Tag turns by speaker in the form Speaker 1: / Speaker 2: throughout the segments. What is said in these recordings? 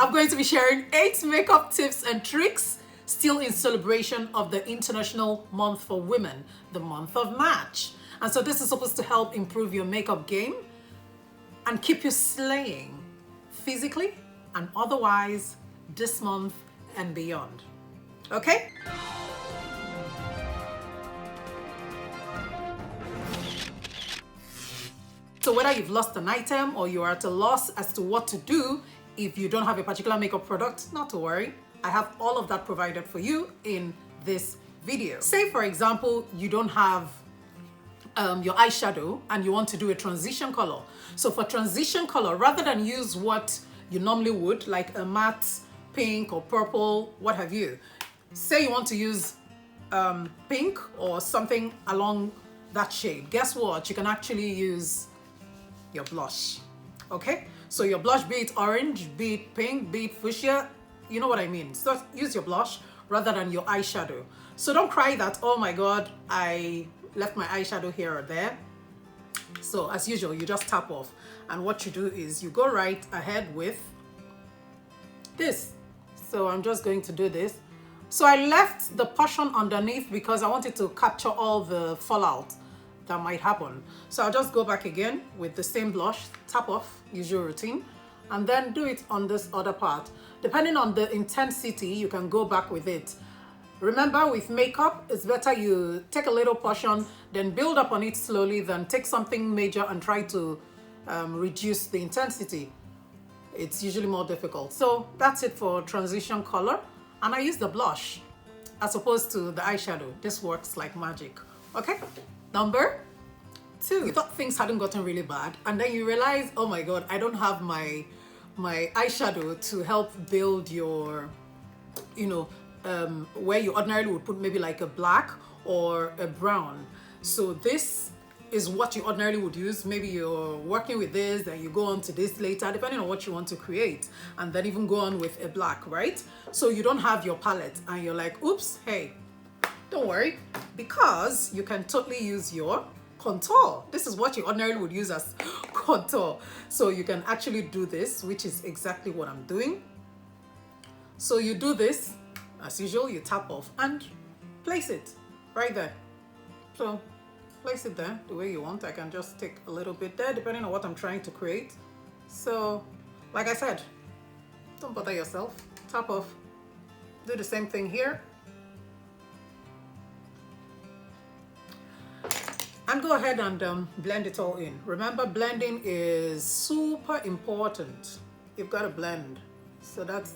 Speaker 1: I'm going to be sharing 8 makeup tips and tricks, still in celebration of the International Month for Women, the month of March. And so this is supposed to help improve your makeup game and keep you slaying physically and otherwise this month and beyond. Okay? So whether you've lost an item or you are at a loss as to what to do if you don't have a particular makeup product, not to worry. I have all of that provided for you in this video. Say for example, you don't have your eyeshadow and you want to do a transition color. So for transition color, rather than use what you normally would, like a matte pink or purple, what have you, say you want to use pink or something along that shade, guess what? You can actually use your blush. Okay, so your blush, be it orange, be it pink, be it fuchsia, you know what I mean. So use your blush rather than your eyeshadow. So don't cry that, oh my god, I left my eyeshadow here or there. So as usual, you just tap off, and what you do is you go right ahead with this. So I'm just going to do this. So I left the portion underneath because I wanted to capture all the fallout that might happen. So I'll just go back again with the same blush, tap off, usual routine, and then do it on this other part. Depending on the intensity, you can go back with it. Remember, with makeup, it's better you take a little portion, then build up on it slowly than take something major and try to reduce the intensity. It's usually more difficult. So that's it for transition color. And I use the blush as opposed to the eyeshadow. This works like magic. Okay? Number 2. You thought things hadn't gotten really bad, and then you realize, oh my god, I don't have my eyeshadow to help build your, you know, where you ordinarily would put maybe like a black or a brown. So this is what you ordinarily would use. Maybe you're working with this, then you go on to this later, depending on what you want to create, and then even go on with a black, right? So you don't have your palette and you're like, oops, hey, don't worry, because you can totally use your contour. This is what you ordinarily would use as contour. So you can actually do this, which is exactly what I'm doing. So you do this, as usual, you tap off and place it right there. So place it there the way you want. I can just take a little bit there, depending on what I'm trying to create. So, like I said, don't bother yourself. Tap off. Do the same thing here. And go ahead and blend it all in. Remember, blending is super important. You've got to blend. So that's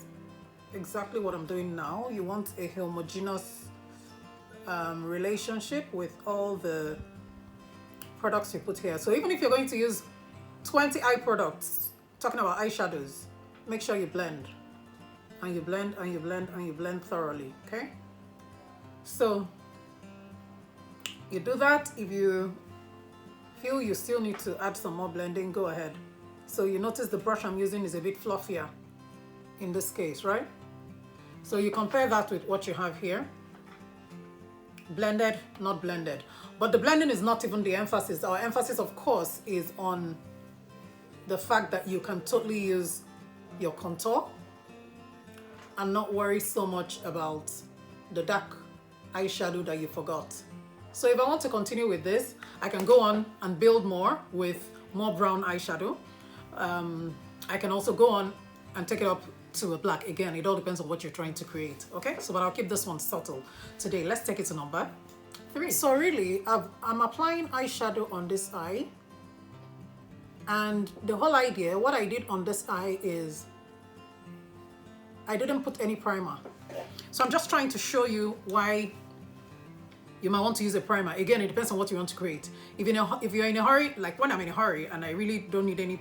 Speaker 1: exactly what I'm doing now. You want a homogeneous relationship with all the products you put here. So even if you're going to use 20 eye products, talking about eyeshadows, make sure you blend. And you blend, and you blend, and you blend thoroughly, okay? So you do that. If you feel you still need to add some more blending, go ahead. So you notice the brush I'm using is a bit fluffier in this case, right? So you compare that with what you have here. Blended, not blended. But the blending is not even the emphasis. Our emphasis, of course, is on the fact that you can totally use your contour and not worry so much about the dark eyeshadow that you forgot. So if I want to continue with this, I can go on and build more with more brown eyeshadow. I can also go on and take it up to a black. Again, it all depends on what you're trying to create, okay? So, but I'll keep this one subtle today. Let's take it to number 3. So really, I'm applying eyeshadow on this eye. And the whole idea, what I did on this eye is I didn't put any primer. So I'm just trying to show you why you might want to use a primer. Again, it depends on what you want to create. If you're in a hurry, like when I'm in a hurry and I really don't need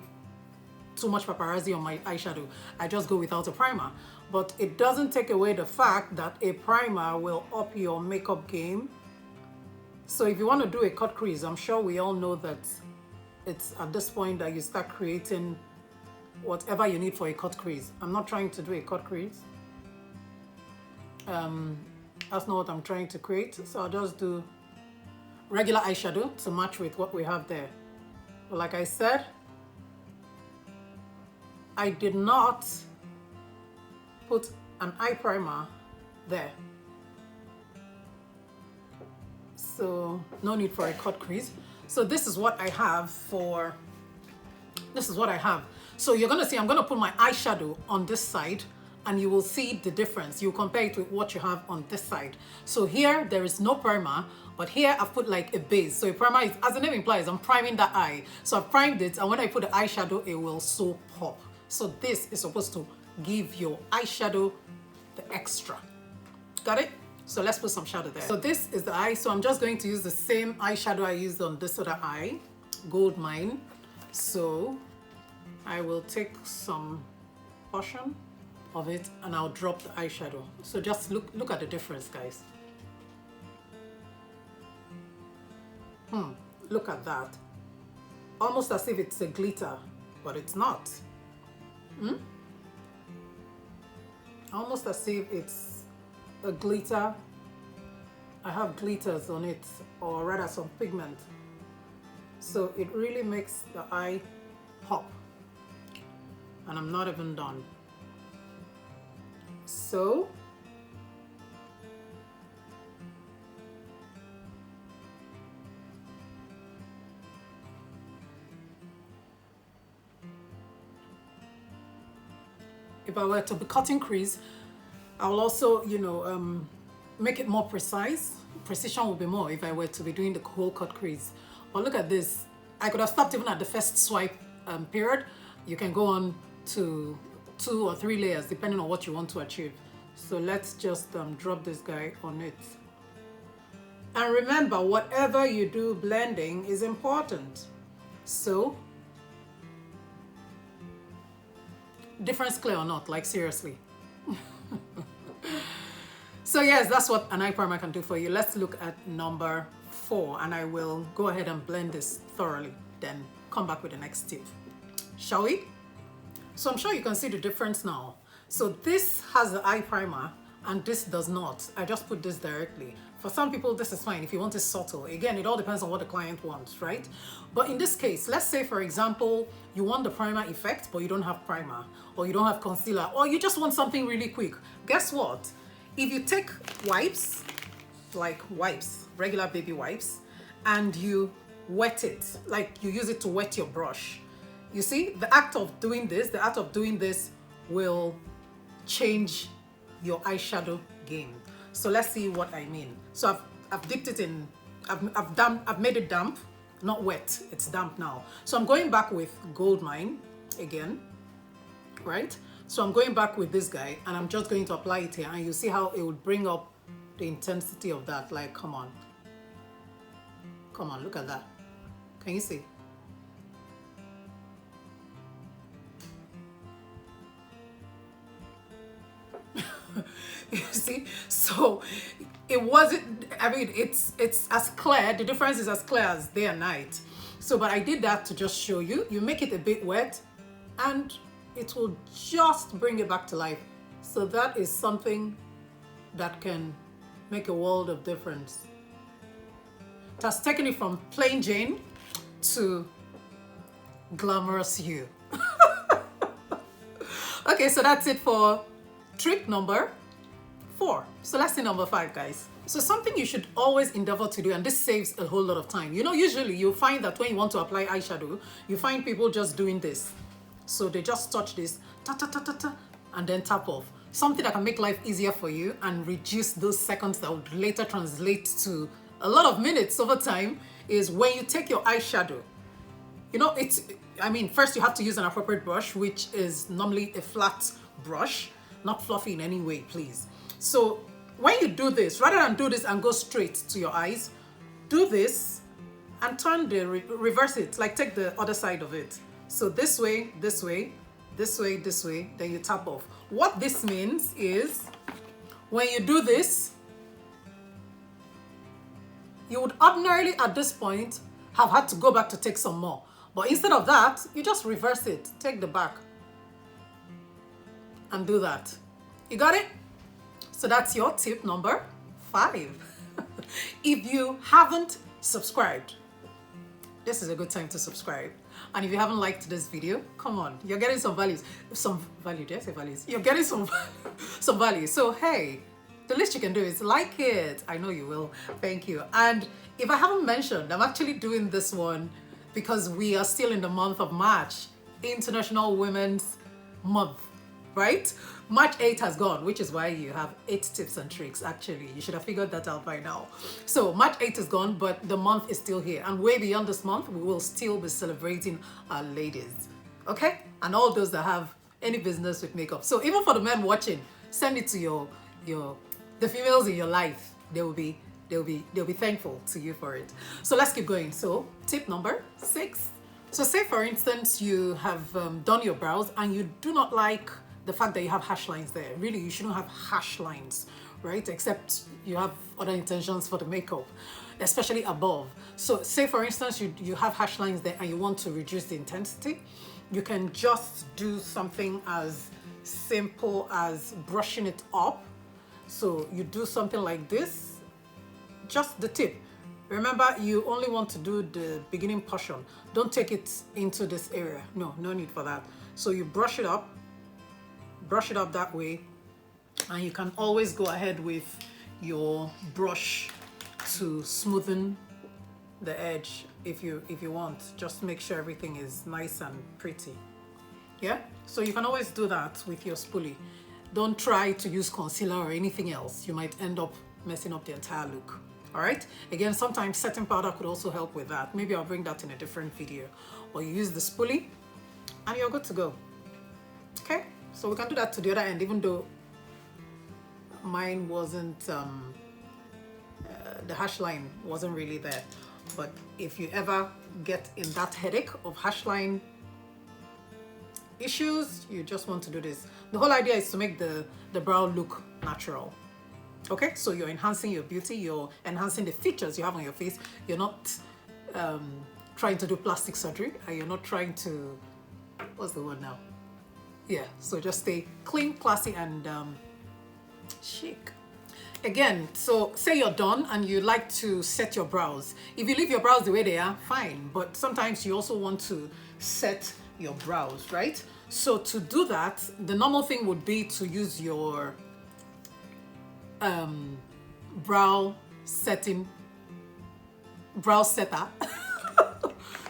Speaker 1: too much paparazzi on my eyeshadow, I just go without a primer. But it doesn't take away the fact that a primer will up your makeup game. So if you want to do a cut crease, I'm sure we all know that it's at this point that you start creating whatever you need for a cut crease. I'm not trying to do a cut crease. That's not what I'm trying to create. So I'll just do regular eyeshadow to match with what we have there. But like I said, I did not put an eye primer there. So no need for a cut crease. So this is what I have for, this is what I have. So you're gonna see, I'm gonna put my eyeshadow on this side and you will see the difference. You compare it with what you have on this side. So here, there is no primer, but here I've put like a base. So a primer is, as the name implies, I'm priming that eye. So I've primed it, and when I put the eyeshadow, it will so pop. So this is supposed to give your eyeshadow the extra. Got it? So let's put some shadow there. So this is the eye. So I'm just going to use the same eyeshadow I used on this other eye, Gold Mine. So I will take some portion of it and I'll drop the eyeshadow. So just look at the difference, guys. Look at that. Almost as if it's a glitter, but it's not. Almost as if it's a glitter. I have glitters on it, or rather some pigment. So it really makes the eye pop. And I'm not even done. So if I were to be cutting crease, I will also, make it more precise. Precision will be more if I were to be doing the whole cut crease. But look at this. I could have stopped even at the first swipe period. You can go on to 2 or 3 layers depending on what you want to achieve. So let's just drop this guy on it. And remember, whatever you do, blending is important. So, difference clear or not? Like, seriously. So yes, that's what an eye primer can do for you. Let's look at number 4, and I will go ahead and blend this thoroughly, then come back with the next tip. Shall we? So I'm sure you can see the difference now. So this has the eye primer and this does not. I just put this directly. For some people, this is fine if you want it subtle. Again, it all depends on what the client wants, right? But in this case, let's say, for example, you want the primer effect, but you don't have primer, or you don't have concealer, or you just want something really quick. Guess what? If you take wipes, like wipes, regular baby wipes, and you wet it, like you use it to wet your brush, you see, the act of doing this will change your eyeshadow game. So let's see what I mean. So I've dipped it in, I've made it damp, not wet, it's damp now. So I'm going back with Gold Mine again, right? So I'm going back with this guy and I'm just going to apply it here, and you see how it would bring up the intensity of that. Like, come on, look at that. Can you see? You see, so it wasn't, I mean, it's as clear, the difference is as clear as day and night. So, but I did that to just show you. You make it a bit wet and it will just bring it back to life. So that is something that can make a world of difference. It has taken it from plain Jane to glamorous you. Okay, so that's it for trick number 4. So let's see number 5, guys. So something you should always endeavor to do, and this saves a whole lot of time. You know, usually you'll find that when you want to apply eyeshadow, you find people just doing this. So they just touch this, ta ta ta ta ta, and then tap off. Something that can make life easier for you and reduce those seconds that would later translate to a lot of minutes over time is when you take your eyeshadow. You know, first you have to use an appropriate brush, which is normally a flat brush, not fluffy in any way, please. So when you do this, rather than do this and go straight to your eyes, do this and turn reverse it, like take the other side of it. So this way, this way, this way, this way, then you tap off. What this means is when you do this, you would ordinarily at this point have had to go back to take some more. But instead of that, you just reverse it, take the back and do that. You got it? So that's your tip number 5. If you haven't subscribed, this is a good time to subscribe. And if you haven't liked this video, come on, you're getting some values. Some value, did I say values? You're getting some, some value. So hey, the least you can do is like it. I know you will. Thank you. And if I haven't mentioned, I'm actually doing this one because we are still in the month of March, International Women's Month, right? March 8 has gone, which is why you have 8 tips and tricks. Actually, you should have figured that out by now. So March 8 is gone, but the month is still here. And way beyond this month, we will still be celebrating our ladies, okay? And all those that have any business with makeup. So even for the men watching, send it to the females in your life. They'll be thankful to you for it. So let's keep going. So tip number 6. So say for instance, you have done your brows and you do not like the fact that you have hash lines there. Really, you shouldn't have hash lines, right? Except you have other intentions for the makeup, especially above. So say for instance, you have hash lines there and you want to reduce the intensity. You can just do something as simple as brushing it up. So you do something like this, just the tip. Remember, you only want to do the beginning portion. Don't take it into this area. No need for that. So you brush it up that way, and you can always go ahead with your brush to smoothen the edge if you want. Just make sure everything is nice and pretty. Yeah, so you can always do that with your spoolie. Don't try to use concealer or anything else. You might end up messing up the entire look. All right, again, sometimes setting powder could also help with that. Maybe I'll bring that in a different video. Or you use the spoolie and you're good to go. Okay, so we can do that to the other end, even though mine wasn't, the hash line wasn't really there. But if you ever get in that headache of hash line issues, you just want to do this. The whole idea is to make the brow look natural. Okay, so you're enhancing your beauty, you're enhancing the features you have on your face. You're not trying to do plastic surgery, and you're not trying to, what's the word now? Yeah, so just stay clean, classy, and chic. Again, so say you're done and you like to set your brows. If you leave your brows the way they are, fine. But sometimes you also want to set your brows, right? So to do that, the normal thing would be to use your brow setter.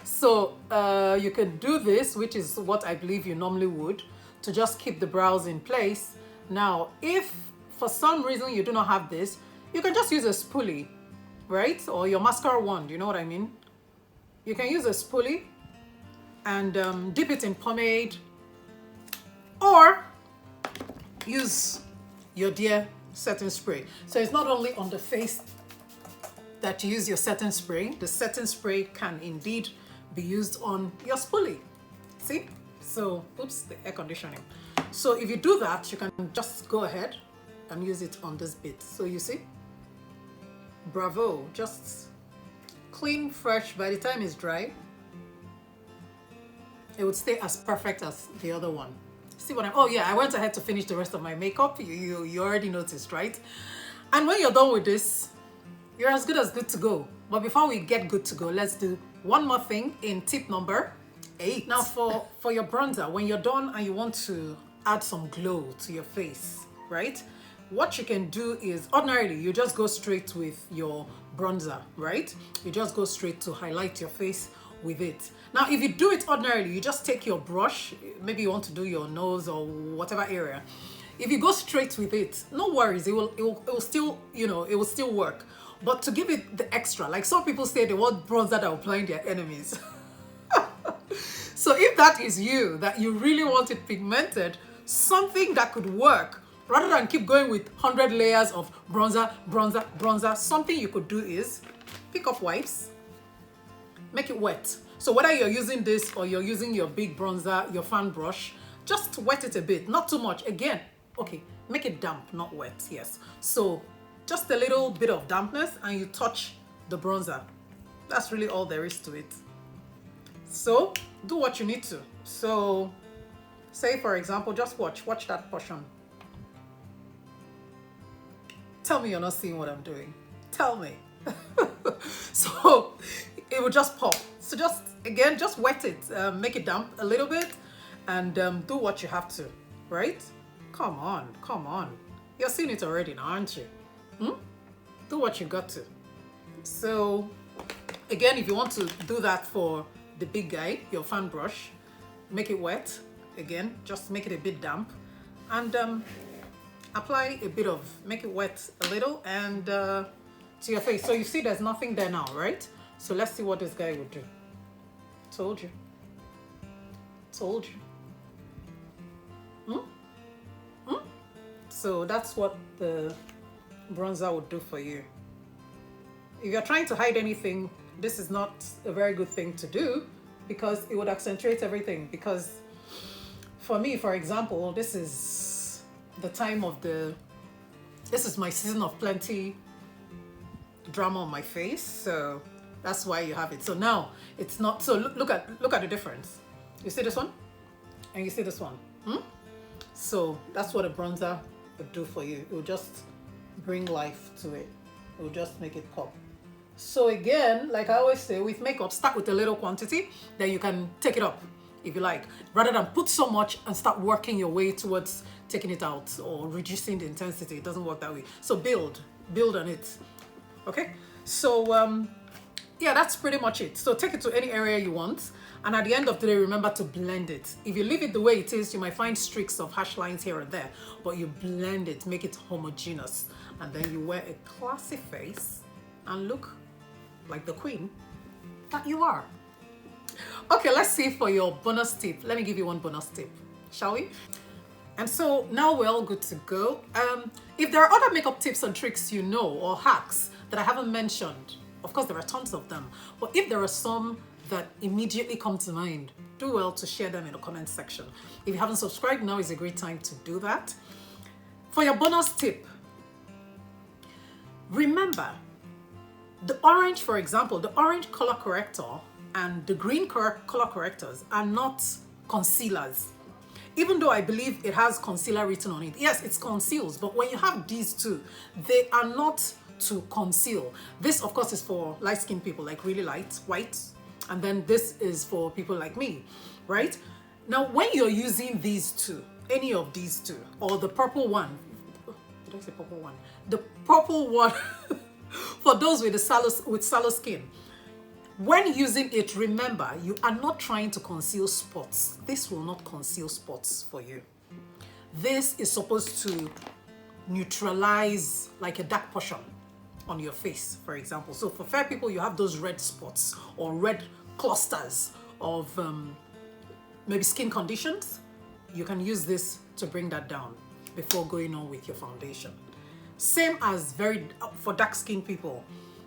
Speaker 1: So you can do this, which is what I believe you normally would, to just keep the brows in place. Now, if for some reason you do not have this, you can just use a spoolie, right? Or your mascara wand, you know what I mean? You can use a spoolie and dip it in pomade, or use your dear setting spray. So it's not only on the face that you use your setting spray. The setting spray can indeed be used on your spoolie. See? So, oops, the air conditioning. So if you do that, you can just go ahead and use it on this bit. So you see? Bravo, just clean, fresh. By the time it's dry, it would stay as perfect as the other one. See what oh yeah, I went ahead to finish the rest of my makeup. You already noticed, right? And when you're done with this, you're as good to go. But before we get good to go, let's do one more thing in tip number 8. Now for your bronzer, when you're done and you want to add some glow to your face, right? What you can do is, ordinarily, you just go straight with your bronzer, right? You just go straight to highlight your face with it. Now, if you do it ordinarily, you just take your brush, maybe you want to do your nose or whatever area. If you go straight with it, no worries, it will still, you know, it will still work. But to give it the extra, like some people say they want bronzer that will blind their enemies. So if that is you, that you really want it pigmented, something that could work, rather than keep going with 100 layers of bronzer, something you could do is pick up wipes, make it wet. So whether you're using this or you're using your big bronzer, your fan brush, just wet it a bit, not too much. Again, okay, make it damp, not wet, yes. So just a little bit of dampness and you touch the bronzer. That's really all there is to it. So do what you need to. So say for example, just watch that portion. Tell me you're not seeing what I'm doing. Tell me. So it will just pop. So just again, just wet it, make it damp a little bit, and do what you have to, right? Come on. You're seeing it already now, aren't you? Do what you got to. So again, if you want to do that for the big guy, your fan brush, make it wet. Again, just make it a bit damp, and apply a bit of, make it wet a little, and to your face. So you see there's nothing there now, right? So let's see what this guy would do. Told you. So that's what the bronzer would do for you. If you're trying to hide anything, this is not a very good thing to do, because it would accentuate everything. Because for me, for example, this is the time of this is my season of plenty drama on my face, so that's why you have it. So now it's not, so look at the difference. You see this one and you see this one. So that's what a bronzer would do for you. It will just bring life to it. It will just make it pop. So again, like I always say, with makeup, start with a little quantity, then you can take it up if you like, rather than put so much and start working your way towards taking it out or reducing the intensity. It doesn't work that way. So build on it. Okay, so yeah, that's pretty much it. So take it to any area you want, and at the end of the day, remember to blend it. If you leave it the way it is, you might find streaks of harsh lines here and there, but you blend it, make it homogeneous, and then you wear a classy face and look like the queen that you are. Okay, let's see for your bonus tip. Let me give you one bonus tip, shall we? And so now we're all good to go. If there are other makeup tips and tricks you know, or hacks that I haven't mentioned, of course there are tons of them, but if there are some that immediately come to mind, do well to share them in the comment section. If you haven't subscribed, now is a great time to do that. For your bonus tip, remember the orange, for example, the orange color corrector and the green color correctors are not concealers. Even though I believe it has concealer written on it, yes, it conceals, but when you have these two, they are not to conceal. This, of course, is for light-skinned people, like really light, white, and then this is for people like me, right? Now, when you're using these two, any of these two, or the purple one, did I say purple one? The purple one, for those with sallow skin, when using it, remember, you are not trying to conceal spots. This will not conceal spots for you. This is supposed to neutralize like a dark portion on your face, for example. So for fair people, you have those red spots or red clusters of maybe skin conditions. You can use this to bring that down before going on with your foundation. Same as for dark skinned people.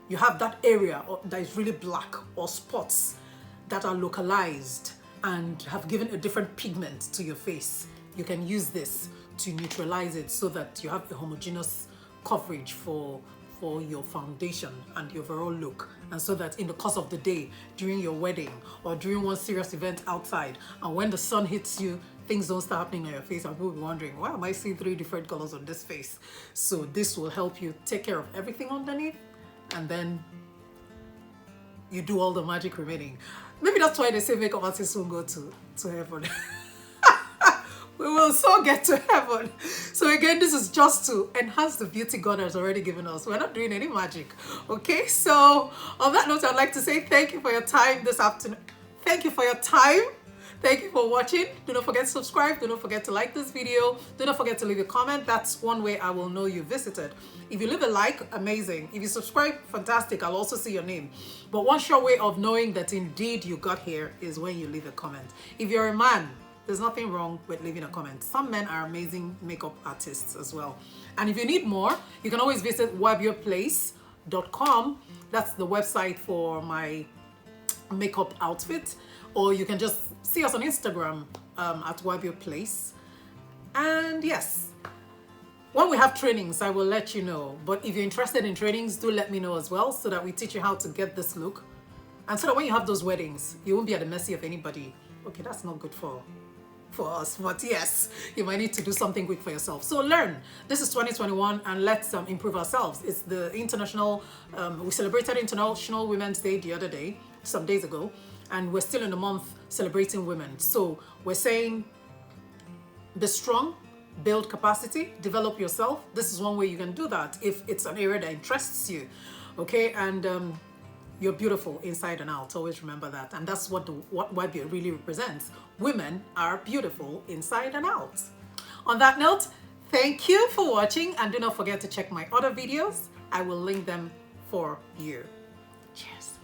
Speaker 1: You have that area that is really black, or spots that are localized and have given a different pigment to your face. You can use this to neutralize it so that you have a homogeneous coverage for your foundation and the overall look, and so that in the course of the day, during your wedding or during one serious event outside, and when the sun hits you, things don't start happening on your face and people will be wondering, why am I seeing 3 different colors on this face? So this will help you take care of everything underneath, and then you do all the magic remaining. Maybe that's why they say makeup artists will go to heaven. We will so get to heaven. So again, this is just to enhance the beauty God has already given us. We're not doing any magic, okay? So on that note, I'd like to say thank you for your time this afternoon. Thank you for your time. Thank you for watching. Do not forget to subscribe. Do not forget to like this video. Do not forget to leave a comment. That's one way I will know you visited. If you leave a like, amazing. If you subscribe, fantastic. I'll also see your name. But one sure way of knowing that indeed you got here is when you leave a comment. If you're a man, there's nothing wrong with leaving a comment. Some men are amazing makeup artists as well. And if you need more, you can always visit wabioplace.com. That's the website for my makeup outfit. Or you can just see us on Instagram at wabioplace. And yes, when we have trainings, I will let you know. But if you're interested in trainings, do let me know as well, so that we teach you how to get this look. And so that when you have those weddings, you won't be at the mercy of anybody. Okay, that's not good for us, but yes, you might need to do something quick for yourself. So learn. This is 2021, and let's improve ourselves. It's the international, we celebrated International Women's Day the other day, some days ago. and we're still in the month celebrating women. So we're saying be strong, build capacity, develop yourself. This is one way you can do that if it's an area that interests you. Okay, and you're beautiful inside and out. Always remember that. And that's what wabio really represents. Women are beautiful inside and out. On that note, thank you for watching, and do not forget to check my other videos. I will link them for you. Cheers.